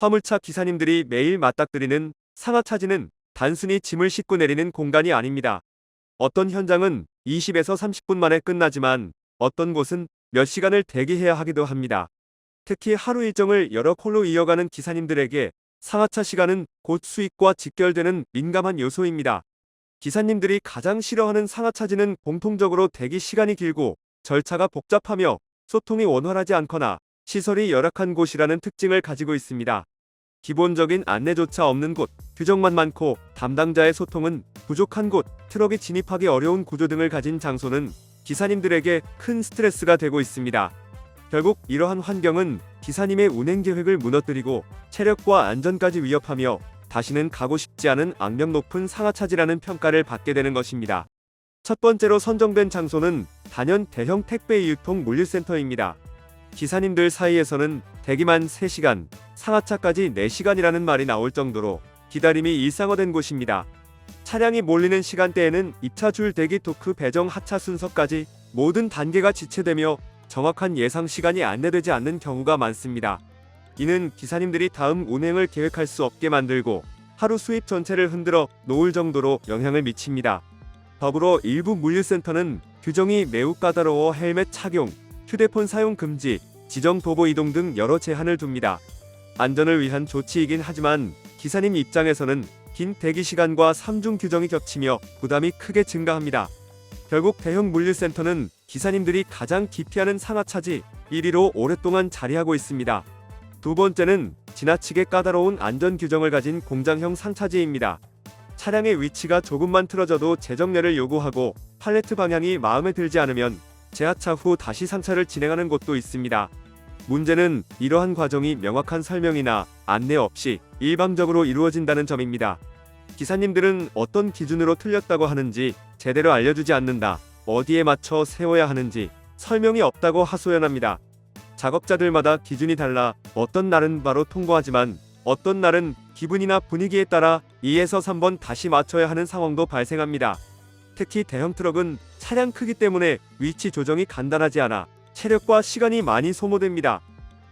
화물차 기사님들이 매일 맞닥뜨리는 상하차지는 단순히 짐을 싣고 내리는 공간이 아닙니다. 어떤 현장은 20에서 30분 만에 끝나지만 어떤 곳은 몇 시간을 대기해야 하기도 합니다. 특히 하루 일정을 여러 콜로 이어가는 기사님들에게 상하차 시간은 곧 수익과 직결되는 민감한 요소입니다. 기사님들이 가장 싫어하는 상하차지는 공통적으로 대기 시간이 길고 절차가 복잡하며 소통이 원활하지 않거나 시설이 열악한 곳이라는 특징을 가지고 있습니다. 기본적인 안내조차 없는 곳, 규정만 많고 담당자의 소통은 부족한 곳, 트럭이 진입하기 어려운 구조 등을 가진 장소는 기사님들에게 큰 스트레스가 되고 있습니다. 결국 이러한 환경은 기사님의 운행 계획을 무너뜨리고 체력과 안전까지 위협하며 다시는 가고 싶지 않은 악명 높은 상하차지라는 평가를 받게 되는 것입니다. 첫 번째로 선정된 장소는 단연 대형 택배 유통 물류센터입니다. 기사님들 사이에서는 대기만 3시간, 상하차까지 4시간이라는 말이 나올 정도로 기다림이 일상화된 곳입니다. 차량이 몰리는 시간대에는 입차 줄 대기 토크 배정 하차 순서까지 모든 단계가 지체되며 정확한 예상 시간이 안내되지 않는 경우가 많습니다. 이는 기사님들이 다음 운행을 계획할 수 없게 만들고 하루 수입 전체를 흔들어 놓을 정도로 영향을 미칩니다. 더불어 일부 물류센터는 규정이 매우 까다로워 헬멧 착용, 휴대폰 사용 금지, 지정 도보 이동 등 여러 제한을 둡니다. 안전을 위한 조치이긴 하지만 기사님 입장에서는 긴 대기 시간과 삼중 규정이 겹치며 부담이 크게 증가합니다. 결국 대형 물류센터는 기사님들이 가장 기피하는 상하차지 1위로 오랫동안 자리하고 있습니다. 두 번째는 지나치게 까다로운 안전 규정을 가진 공장형 상차지입니다. 차량의 위치가 조금만 틀어져도 재정렬을 요구하고 팔레트 방향이 마음에 들지 않으면 재하차 후 다시 상차를 진행하는 곳도 있습니다. 문제는 이러한 과정이 명확한 설명이나 안내 없이 일방적으로 이루어진다는 점입니다. 기사님들은 어떤 기준으로 틀렸다고 하는지 제대로 알려주지 않는다, 어디에 맞춰 세워야 하는지 설명이 없다고 하소연합니다. 작업자들마다 기준이 달라 어떤 날은 바로 통과하지만 어떤 날은 기분이나 분위기에 따라 2에서 3번 다시 맞춰야 하는 상황도 발생합니다. 특히 대형 트럭은 차량 크기 때문에 위치 조정이 간단하지 않아 체력과 시간이 많이 소모됩니다.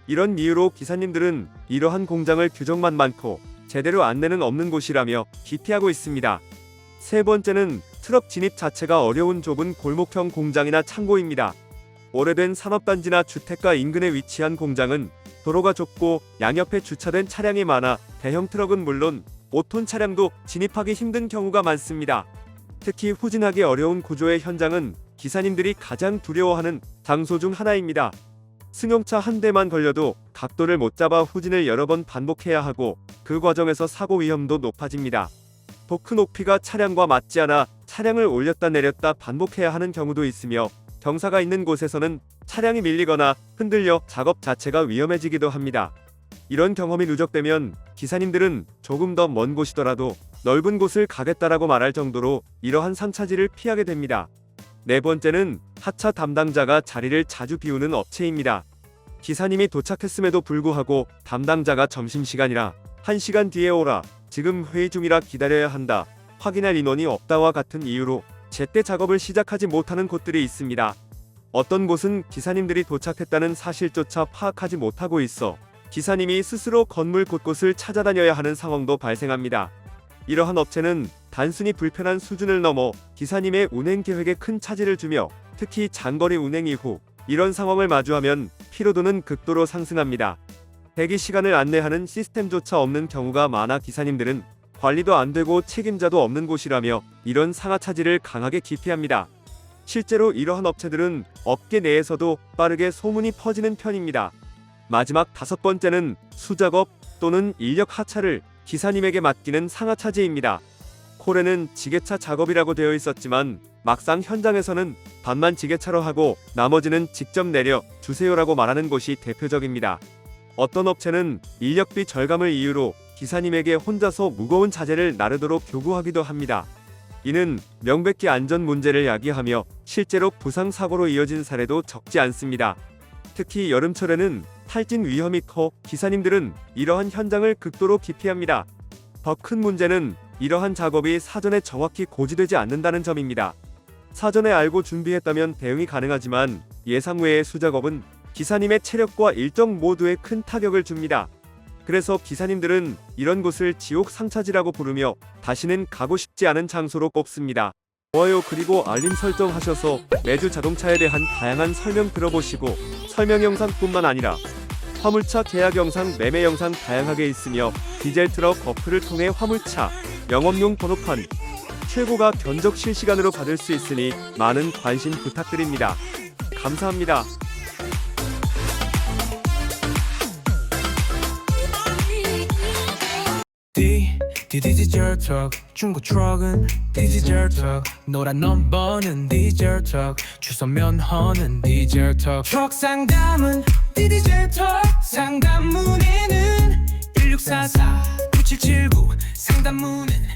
이런 이유로 기사님들은 이러한 공장을 규정만 많고 제대로 안내는 없는 곳이라며 기피하고 있습니다. 세 번째는 트럭 진입 자체가 어려운 좁은 골목형 공장이나 창고입니다. 오래된 산업단지나 주택가 인근에 위치한 공장은 도로가 좁고 양옆에 주차된 차량이 많아 대형 트럭은 물론 5톤 차량도 진입하기 힘든 경우가 많습니다. 특히 후진하기 어려운 구조의 현장은 기사님들이 가장 두려워하는 장소 중 하나입니다. 승용차 한 대만 걸려도 각도를 못 잡아 후진을 여러 번 반복해야 하고 그 과정에서 사고 위험도 높아집니다. 토크 높이가 차량과 맞지 않아 차량을 올렸다 내렸다 반복해야 하는 경우도 있으며 경사가 있는 곳에서는 차량이 밀리거나 흔들려 작업 자체가 위험해지기도 합니다. 이런 경험이 누적되면 기사님들은 조금 더 먼 곳이더라도 넓은 곳을 가겠다라고 말할 정도로 이러한 상차지를 피하게 됩니다. 네 번째는 하차 담당자가 자리를 자주 비우는 업체입니다. 기사님이 도착했음에도 불구하고 담당자가 점심시간이라 1시간 뒤에 오라, 지금 회의 중이라 기다려야 한다, 확인할 인원이 없다와 같은 이유로 제때 작업을 시작하지 못하는 곳들이 있습니다. 어떤 곳은 기사님들이 도착했다는 사실조차 파악하지 못하고 있어 기사님이 스스로 건물 곳곳을 찾아다녀야 하는 상황도 발생합니다. 이러한 업체는 단순히 불편한 수준을 넘어 기사님의 운행 계획에 큰 차질을 주며 특히 장거리 운행 이후 이런 상황을 마주하면 피로도는 극도로 상승합니다. 대기 시간을 안내하는 시스템조차 없는 경우가 많아 기사님들은 관리도 안 되고 책임자도 없는 곳이라며 이런 상하차지를 강하게 기피합니다. 실제로 이러한 업체들은 업계 내에서도 빠르게 소문이 퍼지는 편입니다. 마지막 다섯 번째는 수작업 또는 인력 하차를 기사님에게 맡기는 상하차지입니다. 콜에는 지게차 작업이라고 되어 있었지만 막상 현장에서는 반만 지게차로 하고 나머지는 직접 내려 주세요라고 말하는 곳이 대표적입니다. 어떤 업체는 인력비 절감을 이유로 기사님에게 혼자서 무거운 자재를 나르도록 요구하기도 합니다. 이는 명백히 안전 문제를 야기하며 실제로 부상 사고로 이어진 사례도 적지 않습니다. 특히 여름철에는 탈진 위험이 커 기사님들은 이러한 현장을 극도로 기피합니다. 더 큰 문제는 이러한 작업이 사전에 정확히 고지되지 않는다는 점입니다. 사전에 알고 준비했다면 대응이 가능하지만 예상 외의 수작업은 기사님의 체력과 일정 모두에 큰 타격을 줍니다. 그래서 기사님들은 이런 곳을 지옥 상차지라고 부르며 다시는 가고 싶지 않은 장소로 꼽습니다. 좋아요 그리고 알림 설정하셔서 매주 자동차에 대한 다양한 설명 들어보시고 설명 영상뿐만 아니라 화물차 계약 영상, 매매 영상 다양하게 있으며 디젤 트럭 어플을 통해 화물차 영업용 번호판 최고가 견적 실시간으로 받을 수 있으니 많은 관심 부탁드립니다. 감사합니다. 디젤 트럭 중고 트럭은 디젤 트럭 노란 넘버는 디젤 트럭 주소 면허는 디젤 트럭 상담은 디젤 트럭 상담 문의는 1644 9779 상담 문의는